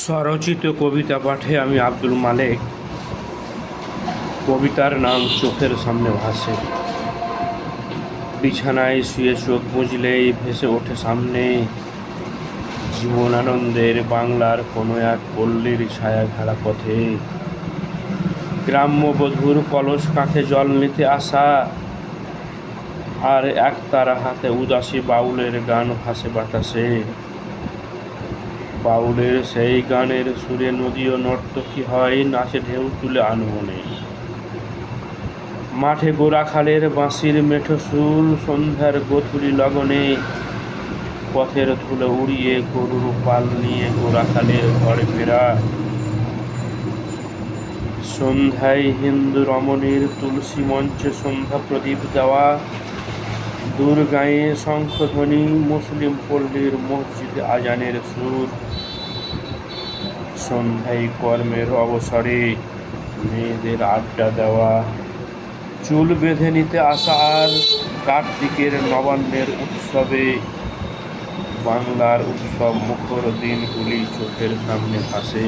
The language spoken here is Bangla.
স্বরচিত কবিতা পাঠে আমি আব্দুল মালেক। কবিতার নাম চোখের সামনে ভাসে। বিছানায় শুয়ে চোখ বুঝলেই ভেসে ওঠে সামনে জীবনানন্দের বাংলার কোনো এক পল্লীর ছায়া ঘেরা পথে। গ্রাম্য বধূর কলস কাঁখে জল নিতে আসা, আর একতারা হাতে উদাসী বাউলের গান ভাসে বাতাসে। বাউলের সেই গানের সুরে নদীও নর্তকী হয়, নাচে ঢেউ তুলে আনমনে। মাঠে গোরাখালের বাঁশির মেঠো সুর সন্ধ্যার গোধূলি লগনে, পথের ধুলো উড়িয়ে গরুর পাল নিয়ে গোরাখালের ঘরে ফেরা। সন্ধ্যায় হিন্দু রমণীর তুলসী মঞ্চে সন্ধ্যা প্রদীপ দেওয়া, দূর গায়ে শঙ্খধ্বনি মুসলিম পল্লীর মসজিদে আজানের সুর। সন্ধ্যায় কর্মের অবসরে মেয়েদের আড্ডা দেওয়া, চুল বেঁধে নিতে আসা, আর কার্তিকের নবান্নের উৎসবে বাংলার উৎসব মুখর দিনগুলি চোখের সামনে ভাসে।